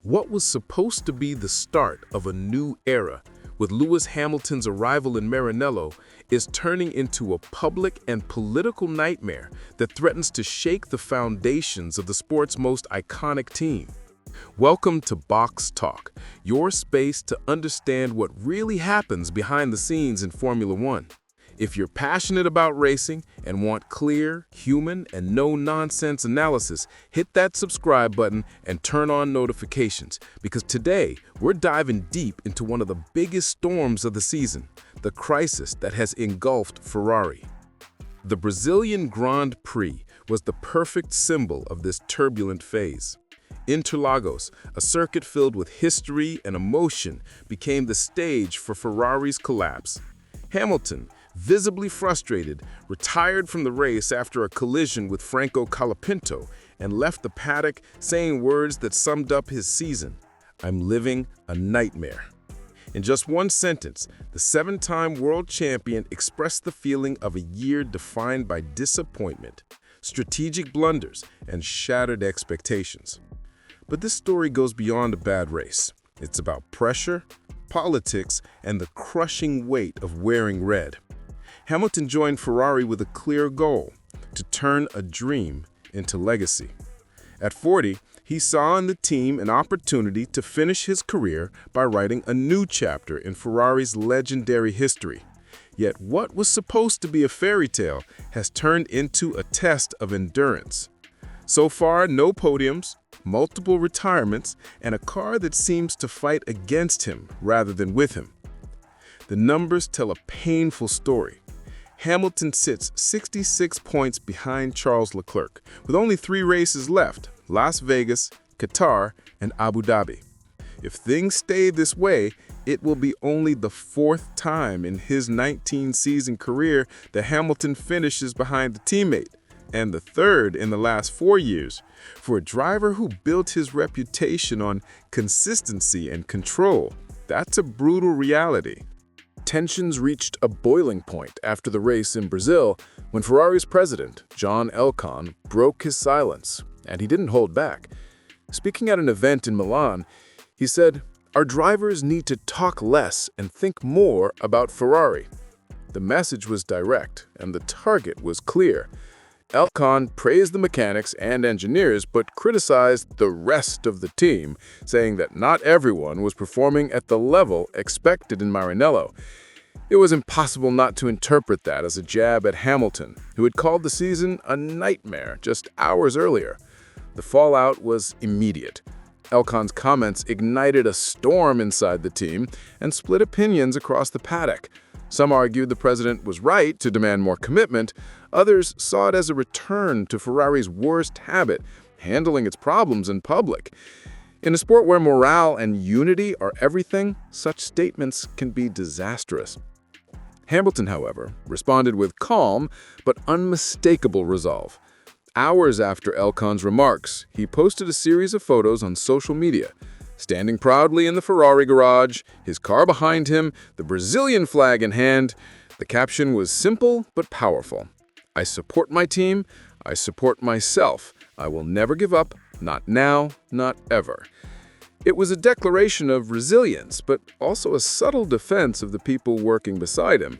What was supposed to be the start of a new era, with Lewis Hamilton's arrival in Maranello, is turning into a public and political nightmare that threatens to shake the foundations of the sport's most iconic team. Welcome to BoxTalk, your space to understand what really happens behind the scenes in Formula One. If you're passionate about racing and want clear, human, and no-nonsense analysis, hit that subscribe button and turn on notifications, because today we're diving deep into one of the biggest storms of the season, the crisis that has engulfed Ferrari. The Brazilian Grand Prix was the perfect symbol of this turbulent phase. Interlagos, a circuit filled with history and emotion, became the stage for Ferrari's collapse. Hamilton, visibly frustrated, retired from the race after a collision with Franco Colapinto and left the paddock saying words that summed up his season: "I'm living a nightmare." In just one sentence, the seven-time world champion expressed the feeling of a year defined by disappointment, strategic blunders, and shattered expectations. But this story goes beyond a bad race. It's about pressure, politics, and the crushing weight of wearing red. Hamilton joined Ferrari with a clear goal: to turn a dream into legacy. At 40, he saw in the team an opportunity to finish his career by writing a new chapter in Ferrari's legendary history. Yet what was supposed to be a fairy tale has turned into a test of endurance. So far, no podiums, multiple retirements, and a car that seems to fight against him rather than with him. The numbers tell a painful story. Hamilton sits 66 points behind Charles Leclerc, with only 3 races left: Las Vegas, Qatar, and Abu Dhabi. If things stay this way, it will be only the 4th time in his 19-season career that Hamilton finishes behind a teammate, and the 3rd in the last 4 years. For a driver who built his reputation on consistency and control, that's a brutal reality. Tensions reached a boiling point after the race in Brazil when Ferrari's president, Elkann, broke his silence, and he didn't hold back. Speaking at an event in Milan, he said, "Our drivers need to talk less and think more about Ferrari." The message was direct, and the target was clear. Elkann praised the mechanics and engineers, but criticized the rest of the team, saying that not everyone was performing at the level expected in Maranello. It was impossible not to interpret that as a jab at Hamilton, who had called the season a nightmare just hours earlier. The fallout was immediate. Elkann's comments ignited a storm inside the team and split opinions across the paddock. Some argued the president was right to demand more commitment. Others saw it as a return to Ferrari's worst habit, handling its problems in public. In a sport where morale and unity are everything, such statements can be disastrous. Hamilton, however, responded with calm but unmistakable resolve. Hours after Elkann's remarks, he posted a series of photos on social media. Standing proudly in the Ferrari garage, his car behind him, the Brazilian flag in hand, the caption was simple but powerful: "I support my team, I support myself, I will never give up, not now, not ever." It was a declaration of resilience, but also a subtle defense of the people working beside him.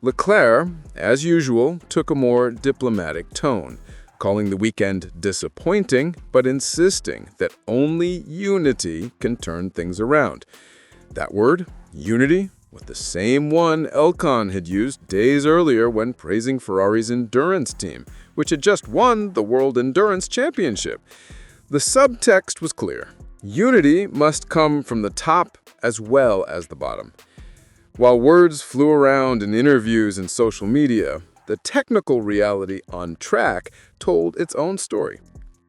Leclerc, as usual, took a more diplomatic tone, calling the weekend disappointing, but insisting that only unity can turn things around. That word, unity, was the same one Elkann had used days earlier when praising Ferrari's endurance team, which had just won the World Endurance Championship. The subtext was clear: unity must come from the top as well as the bottom. While words flew around in interviews and social media, the technical reality on track told its own story.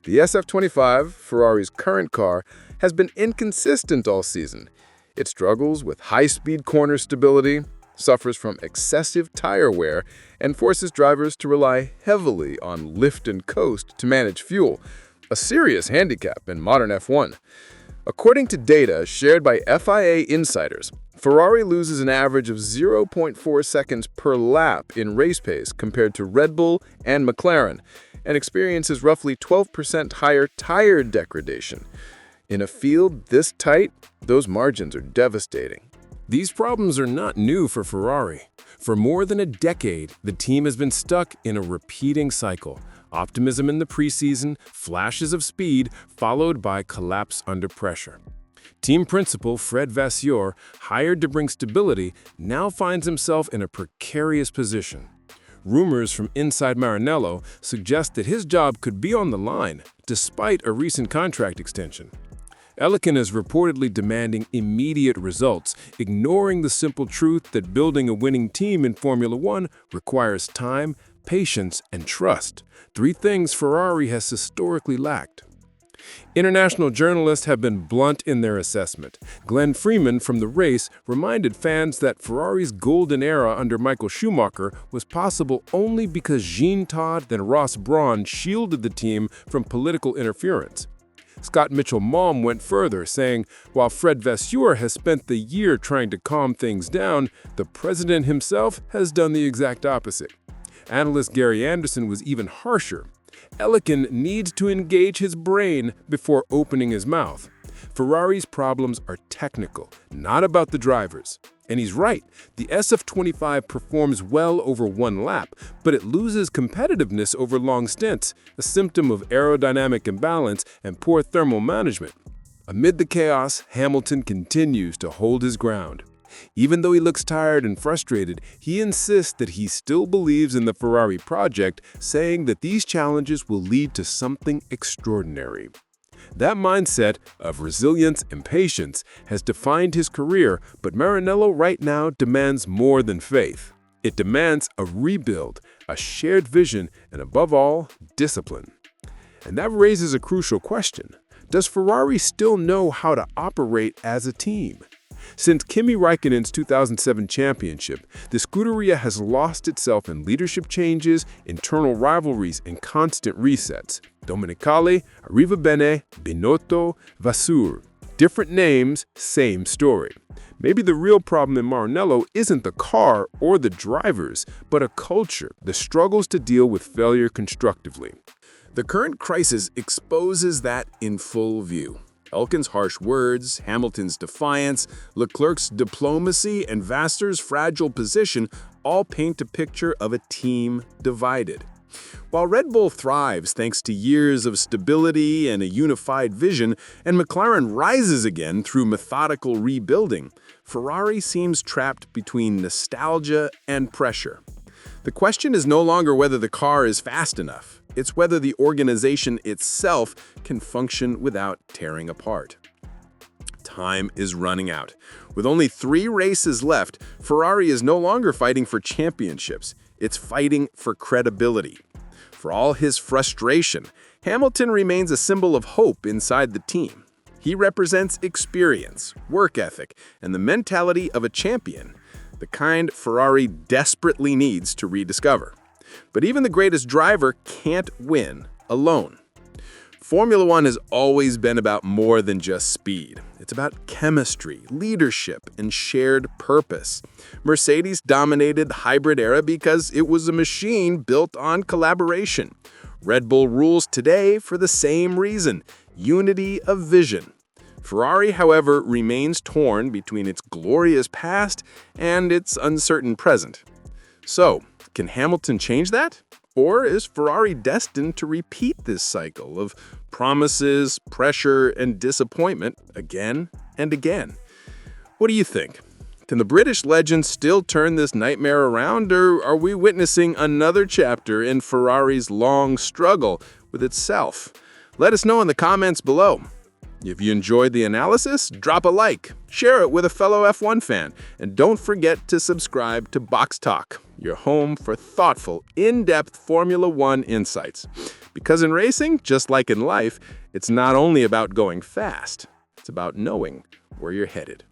The SF25, Ferrari's current car, has been inconsistent all season. It struggles with high-speed corner stability, suffers from excessive tire wear, and forces drivers to rely heavily on lift and coast to manage fuel, a serious handicap in modern F1. According to data shared by FIA insiders, Ferrari loses an average of 0.4 seconds per lap in race pace compared to Red Bull and McLaren, and experiences roughly 12% higher tire degradation. In a field this tight, those margins are devastating. These problems are not new for Ferrari. For more than a decade, the team has been stuck in a repeating cycle. Optimism in the preseason, flashes of speed, followed by collapse under pressure. Team principal Fred Vasseur, hired to bring stability, now finds himself in a precarious position. Rumors from inside Maranello suggest that his job could be on the line, despite a recent contract extension. Elkann is reportedly demanding immediate results, ignoring the simple truth that building a winning team in Formula One requires time, patience, and trust, three things Ferrari has historically lacked. International journalists have been blunt in their assessment. Glenn Freeman from the race reminded fans that Ferrari's golden era under Michael Schumacher was possible only because Jean Todt and Ross Brawn shielded the team from political interference. Scott Mitchell-Malm went further, saying, while Fred Vasseur has spent the year trying to calm things down, the president himself has done the exact opposite. Analyst Gary Anderson was even harsher. Elkann needs to engage his brain before opening his mouth. Ferrari's problems are technical, not about the drivers. And he's right, the SF25 performs well over one lap, but it loses competitiveness over long stints, a symptom of aerodynamic imbalance and poor thermal management. Amid the chaos, Hamilton continues to hold his ground. Even though he looks tired and frustrated, he insists that he still believes in the Ferrari project, saying that these challenges will lead to something extraordinary. That mindset of resilience and patience has defined his career, but Maranello right now demands more than faith. It demands a rebuild, a shared vision, and above all, discipline. And that raises a crucial question. Does Ferrari still know how to operate as a team? Since Kimi Räikkönen's 2007 championship, the Scuderia has lost itself in leadership changes, internal rivalries, and constant resets. Domenicali, Arrivabene, Binotto, Vasseur. Different names, same story. Maybe the real problem in Maranello isn't the car or the drivers, but a culture that struggles to deal with failure constructively. The current crisis exposes that in full view. Elkann's harsh words, Hamilton's defiance, Leclerc's diplomacy, and Vasseur's fragile position all paint a picture of a team divided. While Red Bull thrives thanks to years of stability and a unified vision, and McLaren rises again through methodical rebuilding, Ferrari seems trapped between nostalgia and pressure. The question is no longer whether the car is fast enough. It's whether the organization itself can function without tearing apart. Time is running out. With only 3 races left, Ferrari is no longer fighting for championships. It's fighting for credibility. For all his frustration, Hamilton remains a symbol of hope inside the team. He represents experience, work ethic, and the mentality of a champion, the kind Ferrari desperately needs to rediscover. But even the greatest driver can't win alone. Formula One has always been about more than just speed. It's about chemistry, leadership, and shared purpose. Mercedes dominated the hybrid era because it was a machine built on collaboration. Red Bull rules today for the same reason: unity of vision. Ferrari, however, remains torn between its glorious past and its uncertain present. So, can Hamilton change that? Or is Ferrari destined to repeat this cycle of promises, pressure, and disappointment again and again? What do you think? Can the British legend still turn this nightmare around, or are we witnessing another chapter in Ferrari's long struggle with itself? Let us know in the comments below. If you enjoyed the analysis, drop a like, share it with a fellow F1 fan, and don't forget to subscribe to BoxTalk, your home for thoughtful, in-depth Formula One insights. Because in racing, just like in life, it's not only about going fast, it's about knowing where you're headed.